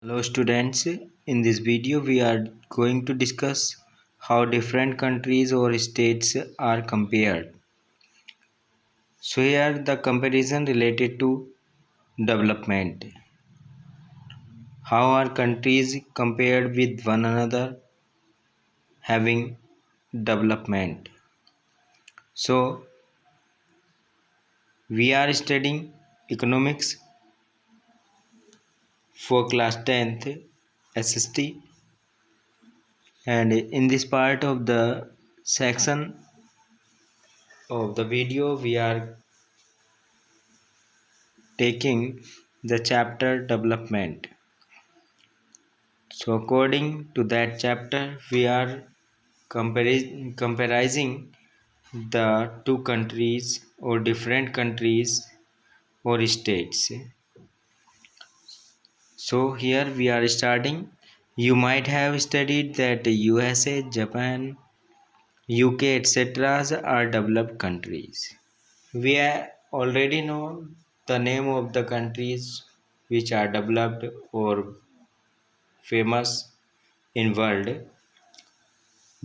Hello students, in this video we are going to discuss how different countries or states are compared. So here the comparison related to development. How are countries compared with one another having development? So we are studying economics for class 10th SST, and in this part of the section of the video we are taking the chapter development. So according to that chapter we are comparing the two countries or different countries or states. So here we are starting. You might have studied that USA, Japan, UK, etc. are developed countries. We already know the name of the countries which are developed or famous in world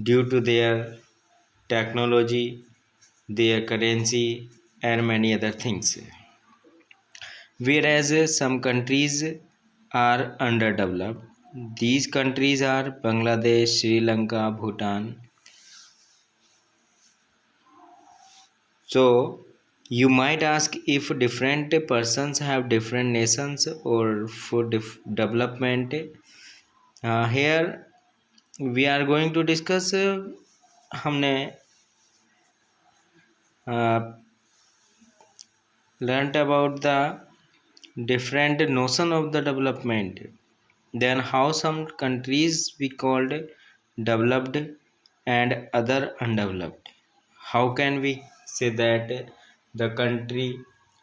due to their technology, their currency, and many other things. Whereas some countries are underdeveloped. These countries are Bangladesh, Sri Lanka, Bhutan. So you might ask if different persons have different nations or for development. Here we are going to discuss हमने learnt about the different notion of the development, then how some countries we called developed and other undeveloped. How can we say that the country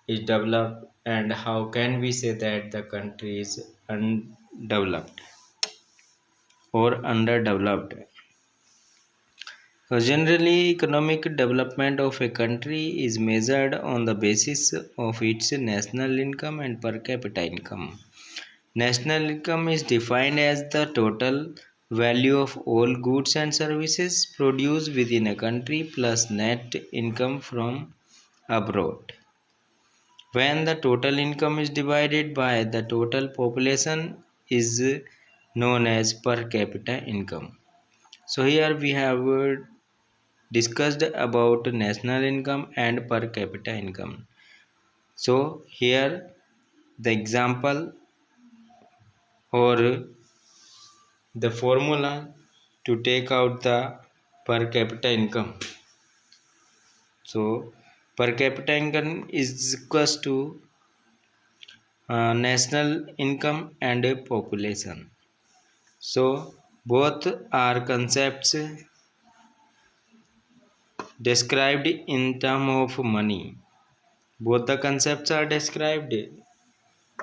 is developed and how can we say that the country is undeveloped or underdeveloped? So generally, economic development of a country is measured on the basis of its national income and per capita income. National income is defined as the total value of all goods and services produced within a country plus net income from abroad. When the total income is divided by the total population is known as per capita income. So here we have discussed about national income and per capita income. So here the example or the formula to take out the per capita income. So per capita income is equals to national income and a population. So both are concepts described in terms of money. Both the concepts are described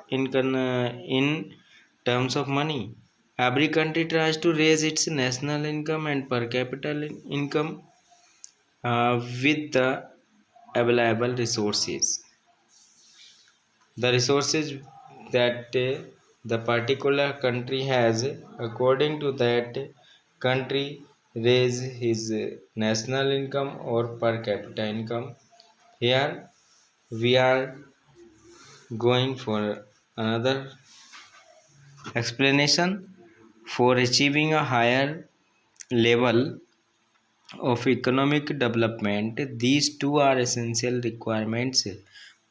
in terms of money. Every country tries to raise its national income and per capita income with the available resources. The resources that the particular country has, according to that country raise his national income or per capita income. Here we are going for another explanation. For achieving a higher level of economic development, these two are essential requirements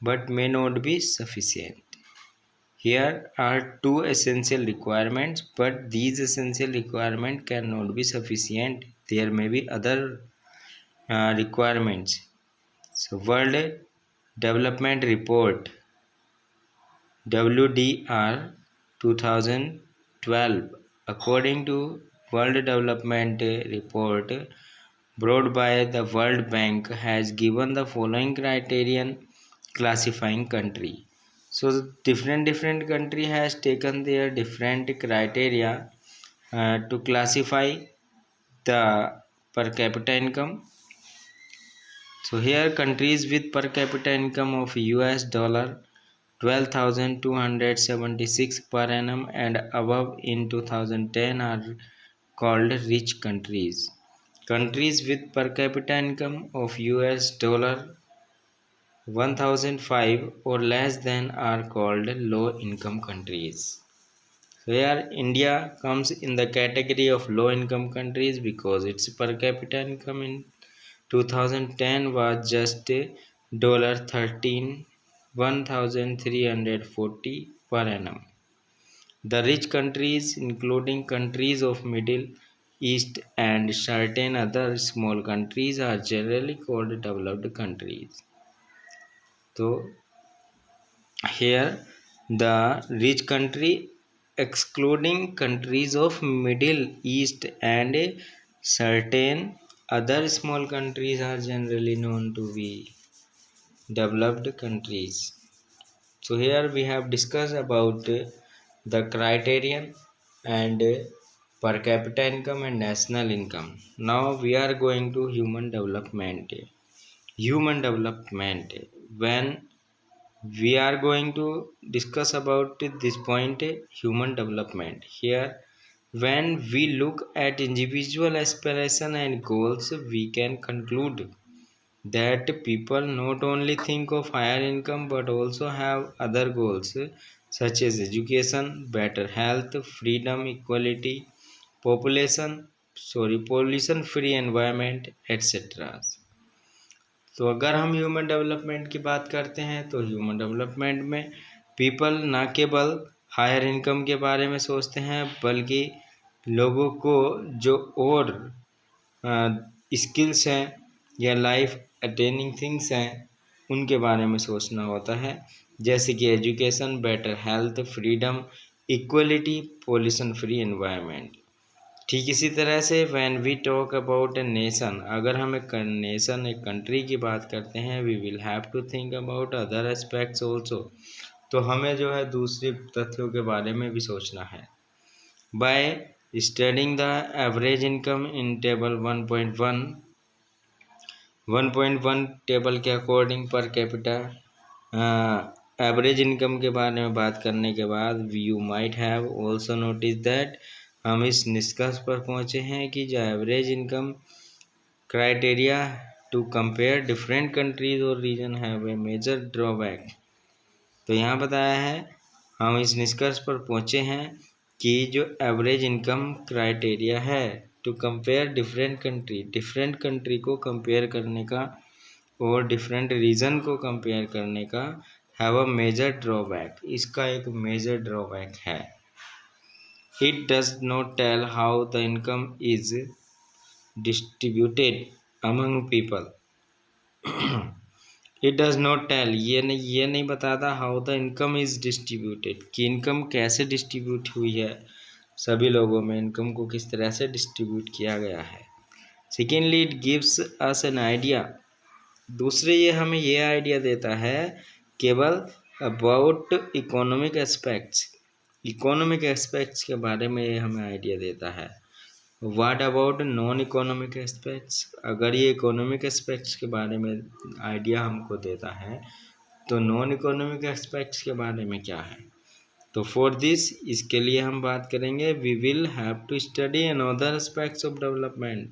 but may not be sufficient. Here are two essential requirements, but these essential requirements cannot be sufficient. There may be other requirements. So World Development Report WDR 2012, according to World Development Report brought by the World Bank, has given the following criterion classifying country. So different country has taken their different criteria to classify the per capita income. So here countries with per capita income of US dollar 12,276 per annum and above in 2010 are called rich countries. Countries with per capita income of US dollar 1005 or less than are called low income countries. So here India comes in the category of low income countries because its per capita income in 2010 was just $13,140 per annum. The rich countries, including countries of Middle East and certain other small countries, are generally called developed countries. So here the rich country excluding countries of Middle East and certain other small countries are generally known to be developed countries. So here we have discussed about the criterion and per capita income and national income. Now we are going to human development. Human development. When we are going to discuss about this point, human development. Here, when we look at individual aspiration and goals, we can conclude that people not only think of higher income but also have other goals such as education, better health, freedom, equality, pollution free environment, etc. तो अगर हम human development की बात करते हैं तो human development में people न केवल हायर इनकम के बारे में सोचते हैं बल्कि लोगों को जो और स्किल्स हैं या लाइफ अटेनिंग थिंग्स हैं उनके बारे में सोचना होता है, जैसे कि education, better health, freedom, equality, pollution free environment. ठीक इसी तरह से when we talk about a nation, अगर हम एक नेशन एक कंट्री की बात करते हैं, we will have to think about other aspects also. तो हमें जो है दूसरे तथ्यों के बारे में भी सोचना है। By studying the average income in table 1.1 table के अकॉर्डिंग पर कैपिटा एवरेज इनकम के बारे में बात करने के बाद you might have also notice that हम इस निष्कर्ष पर पहुंचे हैं कि जो average income criteria to compare different countries और region have a major drawback. तो यहाँ बताया है, हम इस निष्कर्ष पर पहुंचे हैं कि जो एवरेज इनकम क्राइटेरिया है टू कंपेयर डिफरेंट कंट्री को कंपेयर करने का और डिफरेंट रीजन को कंपेयर करने का हैव अ मेजर ड्रॉबैक, इसका एक मेजर ड्रॉबैक है। It does not tell how the income is distributed among people. It does not tell, ये नहीं बताता how the income is distributed, कि इनकम कैसे डिस्ट्रीब्यूट हुई है, सभी लोगों में इनकम को किस तरह से डिस्ट्रीब्यूट किया गया है। Secondly, it gives us an idea, दूसरे ये हमें ये आइडिया देता है केवल अबाउट इकोनॉमिक एस्पेक्ट्स के बारे में ये हमें आइडिया देता है। What about non economic aspects, अगर ये इकोनॉमिक एस्पेक्ट्स के बारे में आइडिया हमको देता है तो नॉन इकोनॉमिक एस्पेक्ट्स के बारे में क्या है। तो फॉर दिस, इसके लिए हम बात करेंगे we will have to study another aspects of development,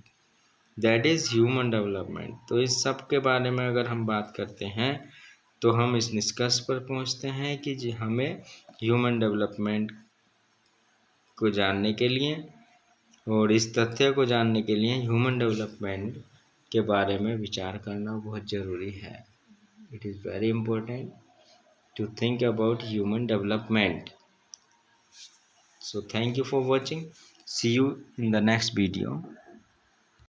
that is human development. तो इस सब के बारे में अगर हम बात करते हैं तो हम इस निष्कर्ष पर पहुंचते हैं कि जी हमें ह्यूमन डेवलपमेंट को जानने के लिए और इस तथ्य को जानने के लिए ह्यूमन डेवलपमेंट के बारे में विचार करना बहुत ज़रूरी है। It is very important to think about human development. So thank you for watching, see you in the next video.